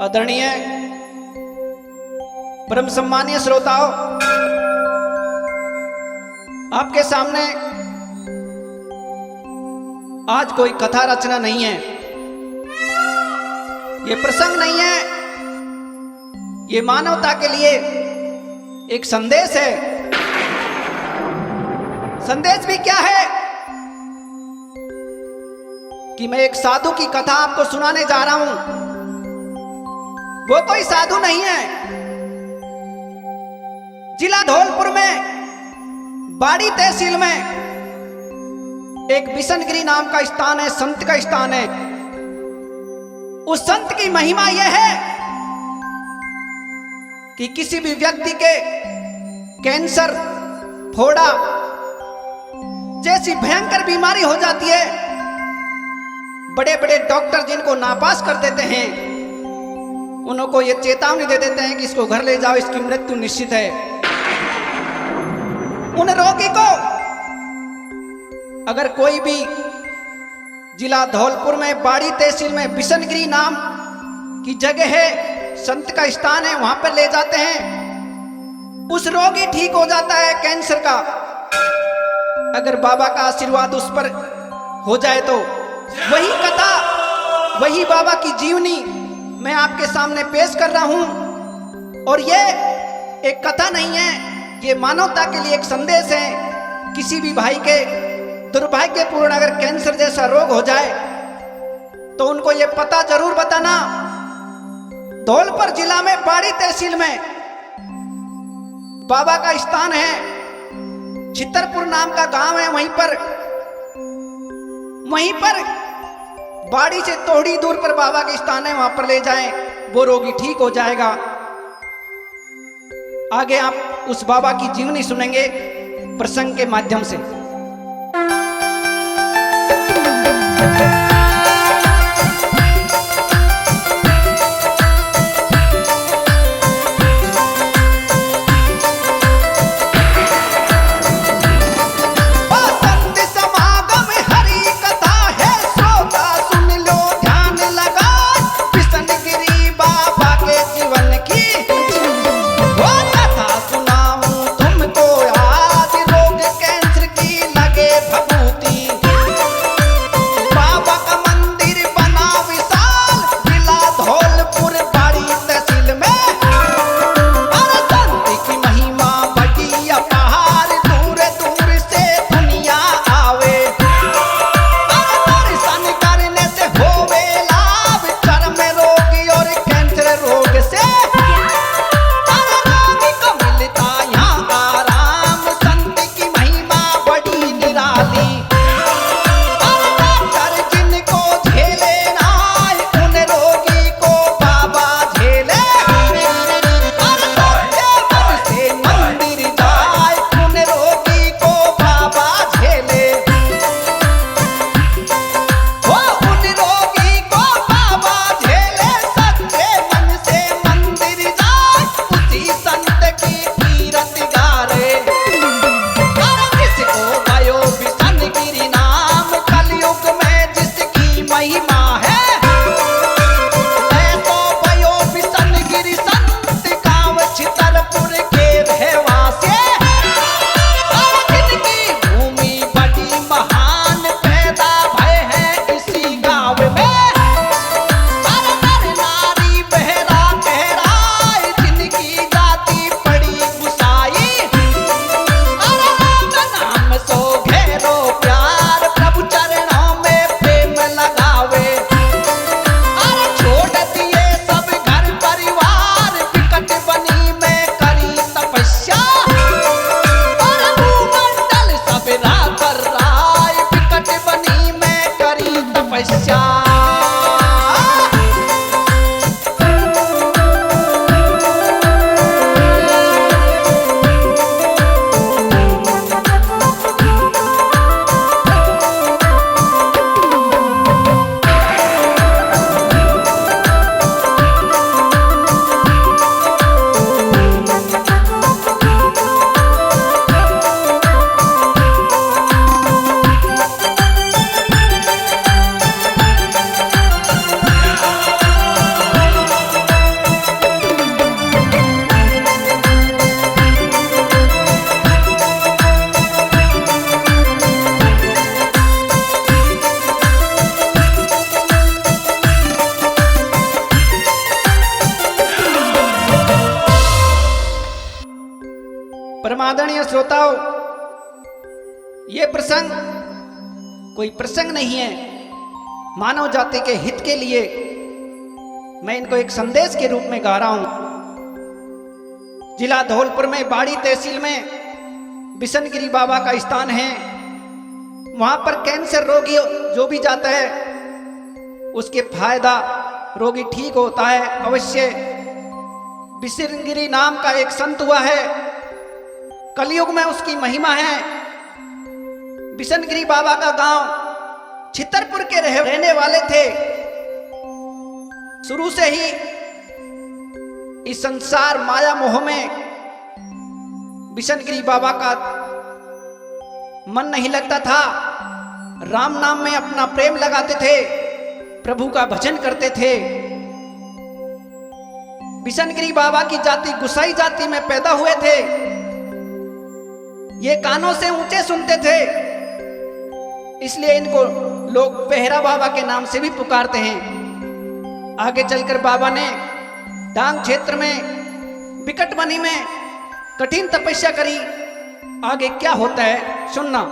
आदरणीय परम सम्मानीय श्रोताओं, आपके सामने आज कोई कथा रचना नहीं है, ये प्रसंग नहीं है, ये मानवता के लिए एक संदेश है। संदेश भी क्या है कि मैं एक साधु की कथा आपको सुनाने जा रहा हूं। वो कोई साधु नहीं है। जिला धौलपुर में बाड़ी तहसील में एक बिशनगिरी नाम का स्थान है, संत का स्थान है। उस संत की महिमा यह है कि किसी भी व्यक्ति के कैंसर, फोड़ा जैसी भयंकर बीमारी हो जाती है, बड़े बड़े डॉक्टर जिनको नापास कर देते हैं, उनको ये चेतावनी दे देते हैं कि इसको घर ले जाओ, इसकी मृत्यु निश्चित है। उन रोगी को अगर कोई भी जिला धौलपुर में बाड़ी तहसील में बिशनगिरी नाम की जगह है, संत का स्थान है, वहां पर ले जाते हैं, उस रोगी ठीक हो जाता है कैंसर का। अगर बाबा का आशीर्वाद उस पर हो जाए तो वही कथा, वही बाबा की जीवनी मैं आपके सामने पेश कर रहा हूं। और ये एक कथा नहीं है, ये मानवता के लिए एक संदेश है। किसी भी भाई के दुर्भाग्यपूर्ण अगर कैंसर जैसा रोग हो जाए तो उनको ये पता जरूर बताना। धौलपुर जिला में बाड़ी तहसील में बाबा का स्थान है, चित्तरपुर नाम का गांव है। वहीं पर बाड़ी से थोड़ी दूर पर बाबा के स्थान है, वहां पर ले जाएं, वो रोगी ठीक हो जाएगा। आगे आप उस बाबा की जीवनी सुनेंगे प्रसंग के माध्यम से। बाबा परमादरणीय श्रोताओं, ये प्रसंग कोई प्रसंग नहीं है। मानव जाति के हित के लिए मैं इनको एक संदेश के रूप में गा रहा हूं। जिला धौलपुर में बाड़ी तहसील में बिशनगिरी बाबा का स्थान है। वहां पर कैंसर रोगी जो भी जाता है उसके फायदा रोगी ठीक होता है अवश्य। बिशनगिरी नाम का एक संत हुआ है, कलयुग में उसकी महिमा है। बिशनगिरी बाबा का गांव छितरपुर के रहने वाले थे। शुरू से ही इस संसार माया मोह में बिशनगिरी बाबा का मन नहीं लगता था। राम नाम में अपना प्रेम लगाते थे, प्रभु का भजन करते थे। बिशनगिरी बाबा की जाति गुसाई जाति में पैदा हुए थे। ये कानों से ऊंचे सुनते थे, इसलिए इनको लोग पेहरा बाबा के नाम से भी पुकारते हैं। आगे चलकर बाबा ने डांग क्षेत्र में बिकटबनी में कठिन तपस्या करी। आगे क्या होता है सुनना।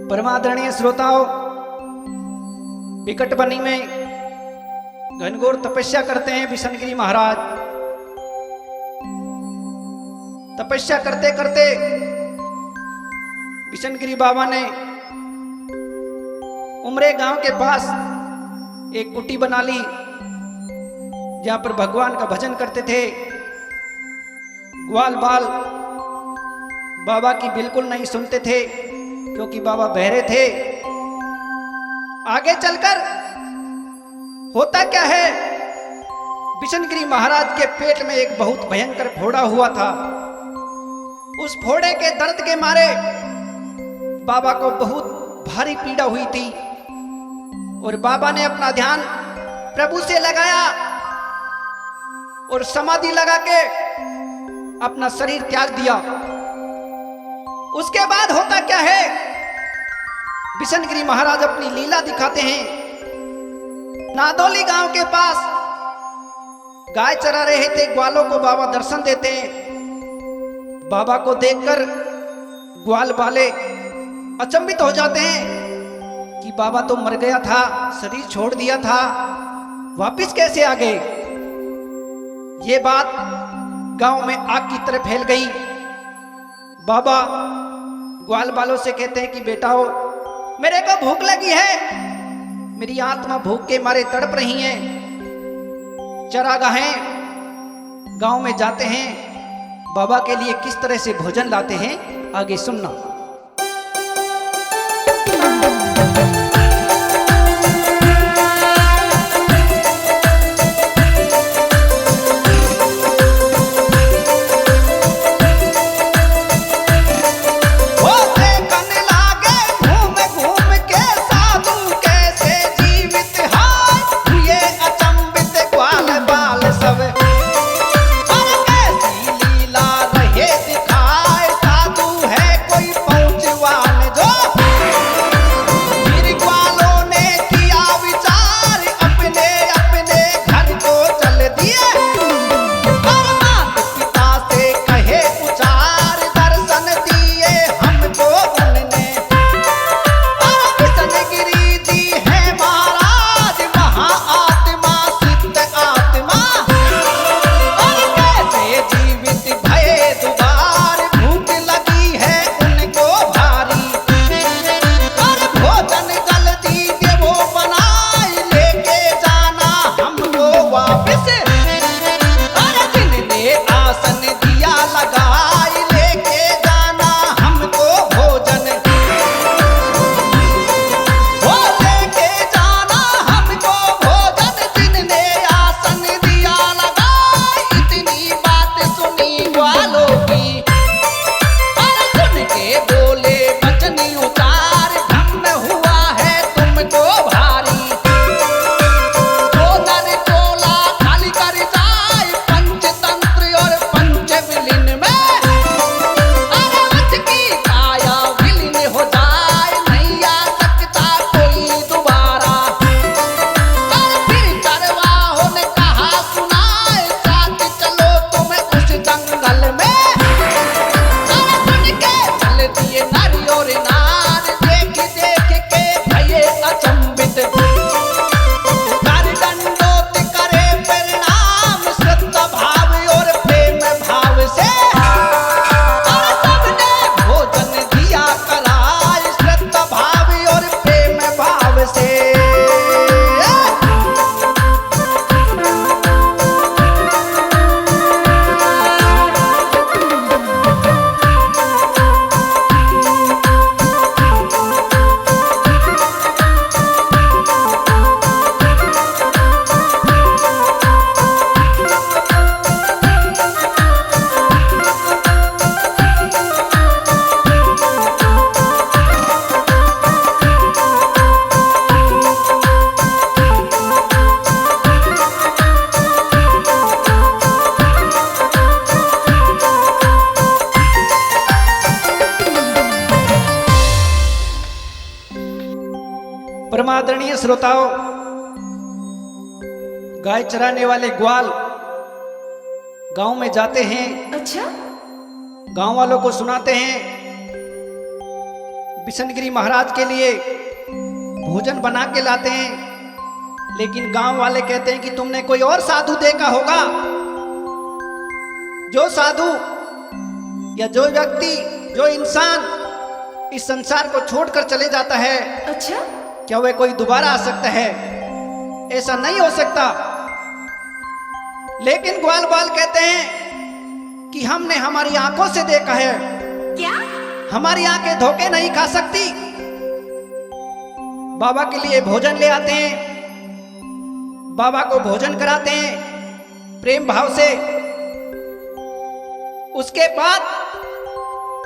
परमादरणीय श्रोताओं, बिकटबनी में घनघोर तपस्या करते हैं बिशनगिरी महाराज। तपस्या करते करते बिशनगिरी बाबा ने उमरे गांव के पास एक कुटी बना ली, जहां पर भगवान का भजन करते थे। ग्वाल बाल बाबा की बिल्कुल नहीं सुनते थे, क्योंकि बाबा बहरे थे। आगे चलकर होता क्या है, बिशनगिरी महाराज के पेट में एक बहुत भयंकर फोड़ा हुआ था। उस फोड़े के दर्द के मारे बाबा को बहुत भारी पीड़ा हुई थी। और बाबा ने अपना ध्यान प्रभु से लगाया और समाधि लगा के अपना शरीर त्याग दिया। उसके बाद होता क्या है, बिशनगिरी महाराज अपनी लीला दिखाते हैं। नादौली गांव के पास गाय चरा रहे थे, ग्वालों को बाबा दर्शन देते हैं। बाबा को देखकर ग्वाल वाले अचंभित हो जाते हैं कि बाबा तो मर गया था, शरीर छोड़ दिया था, वापिस कैसे आ गए। ये बात गांव में आग की तरह फैल गई। बाबा ग्वाल वालों से कहते हैं कि बेटा हो, मेरे को भूख लगी है, मेरी आत्मा भूख के मारे तड़प रही है। चरागाहें गांव में जाते हैं, बाबा के लिए किस तरह से भोजन लाते हैं, आगे सुनना। परमादरणीय श्रोताओं, गाय चराने वाले ग्वाल गांव में जाते हैं। अच्छा, गांव वालों को सुनाते हैं बिशनगिरी महाराज के लिए भोजन बना के लाते हैं। लेकिन गांव वाले कहते हैं कि तुमने कोई और साधु देखा होगा, जो साधु या जो व्यक्ति, जो इंसान इस संसार को छोड़कर चले जाता है, अच्छा, क्या वह कोई दोबारा आ सकता है? ऐसा नहीं हो सकता। लेकिन ग्वाल बाल कहते हैं कि हमने हमारी आंखों से देखा है। क्या? हमारी आंखें धोखे नहीं खा सकती। बाबा के लिए भोजन ले आते हैं, बाबा को भोजन कराते हैं प्रेम भाव से। उसके बाद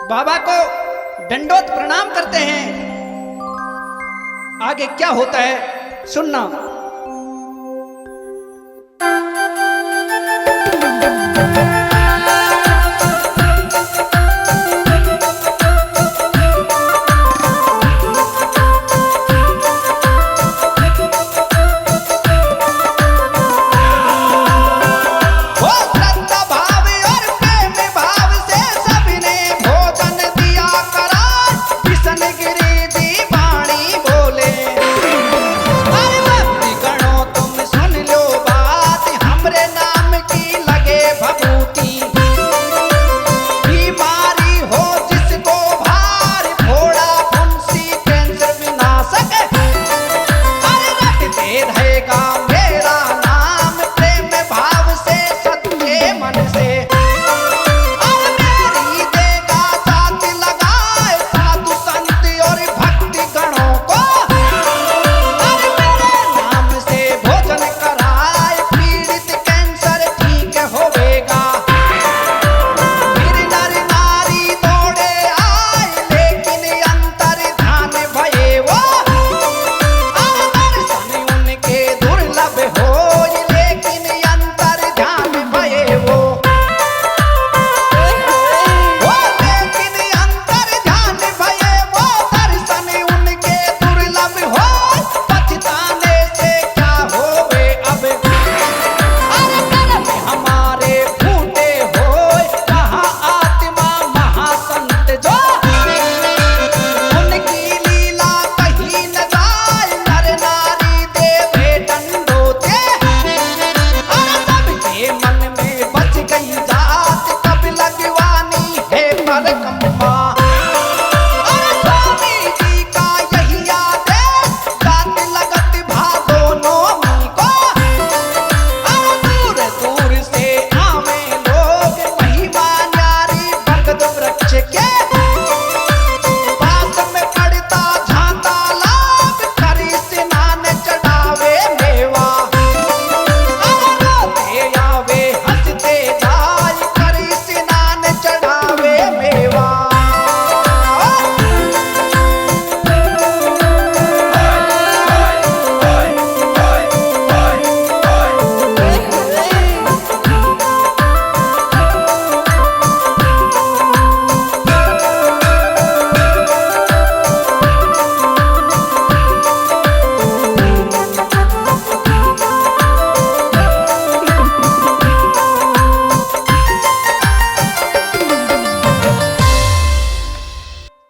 बाबा को दंडोत प्रणाम करते हैं। आगे क्या होता है सुनना।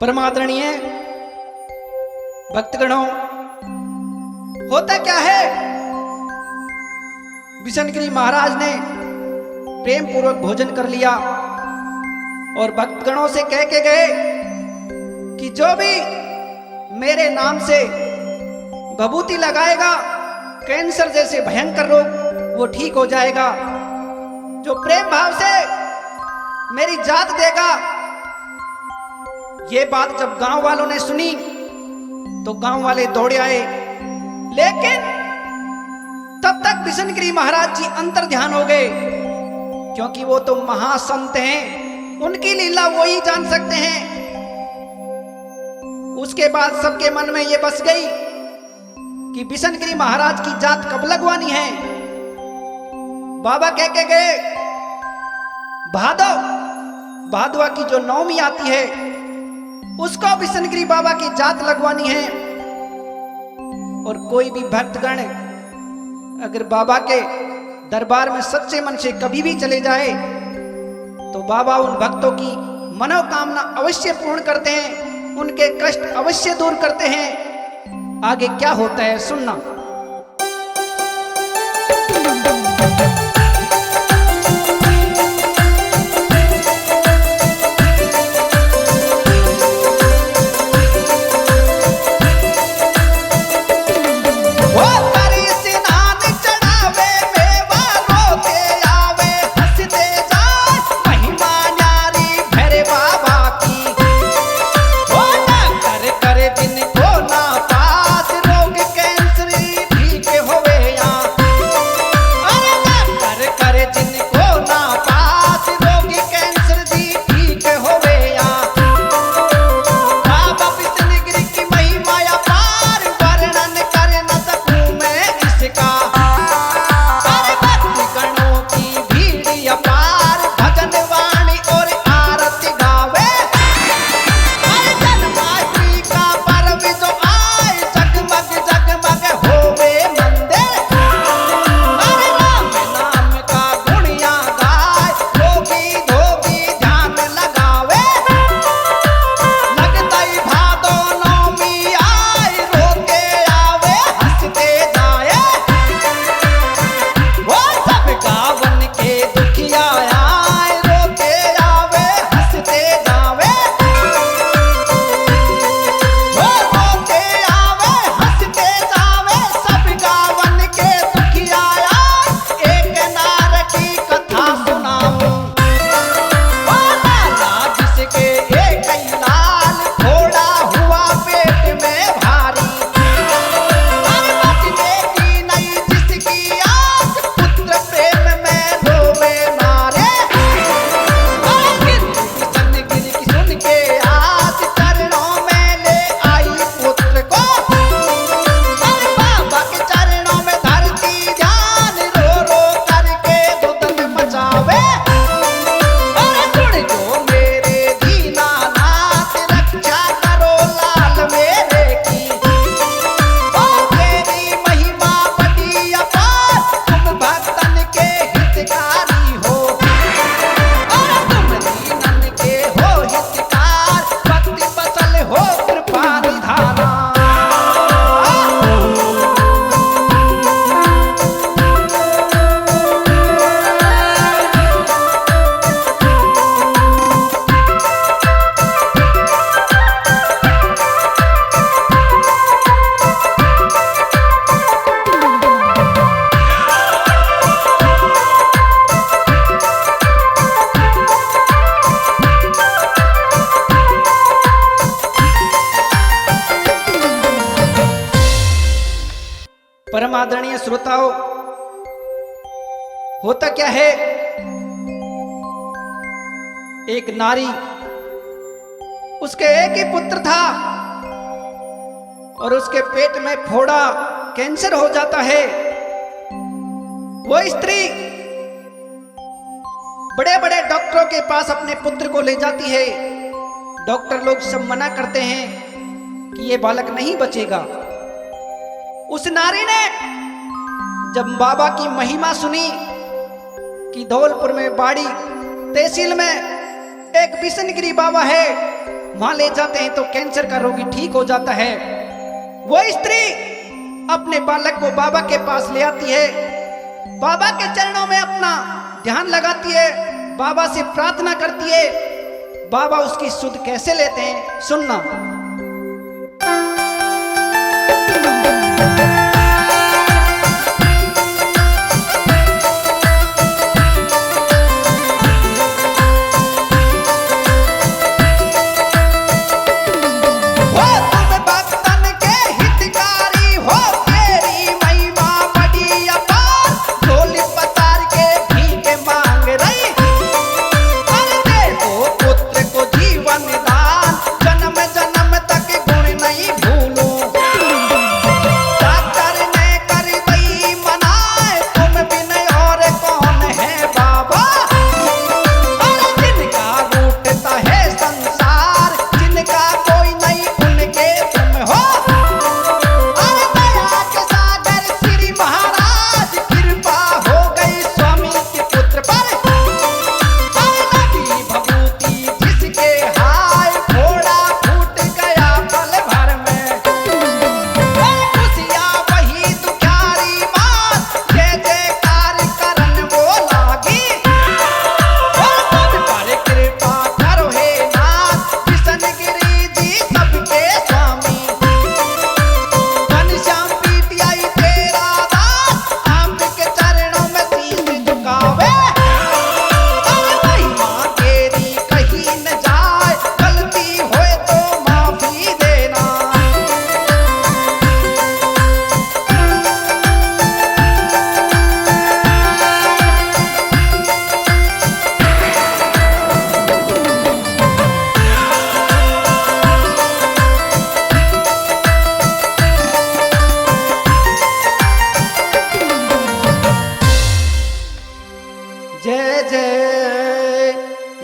परमादरणीय भक्तगणों, होता क्या है, बिशनगिरी महाराज ने प्रेम पूर्वक भोजन कर लिया और भक्तगणों से कह के गए कि जो भी मेरे नाम से भभूति लगाएगा, कैंसर जैसे भयंकर रोग वो ठीक हो जाएगा। जो प्रेम भाव से मेरी जात देगा। ये बात जब गांव वालों ने सुनी तो गांव वाले दौड़े आए, लेकिन तब तक बिशनगिरी महाराज जी अंतर ध्यान हो गए, क्योंकि वो तो महासंत हैं, उनकी लीला वो ही जान सकते हैं। उसके बाद सबके मन में ये बस गई कि बिशनगिरी महाराज की जात कब लगवानी है। बाबा कह के गए, भादवा की जो नवमी आती है उसको बिशनगिरी बाबा की जात लगवानी है। और कोई भी भक्तगण अगर बाबा के दरबार में सच्चे मन से कभी भी चले जाए तो बाबा उन भक्तों की मनोकामना अवश्य पूर्ण करते हैं, उनके कष्ट अवश्य दूर करते हैं। आगे क्या होता है सुनना। परम आदरणीय श्रोताओं, होता क्या है, एक नारी, उसके एक ही पुत्र था और उसके पेट में फोड़ा कैंसर हो जाता है। वो स्त्री बड़े बड़े डॉक्टरों के पास अपने पुत्र को ले जाती है। डॉक्टर लोग सब मना करते हैं कि ये बालक नहीं बचेगा। उस नारी ने जब बाबा की महिमा सुनी कि धौलपुर में बाड़ी तहसील में एक बिशनगिरी बाबा है, वहां ले जाते हैं तो कैंसर का रोगी ठीक हो जाता है, वो स्त्री अपने बालक को बाबा के पास ले आती है। बाबा के चरणों में अपना ध्यान लगाती है, बाबा से प्रार्थना करती है। बाबा उसकी सुध कैसे लेते हैं, सुनना। जय जय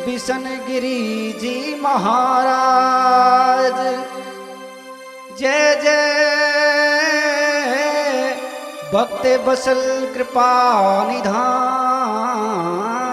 बिशनगिरी जी महाराज, जय जय भक्त बसल कृपा निधान।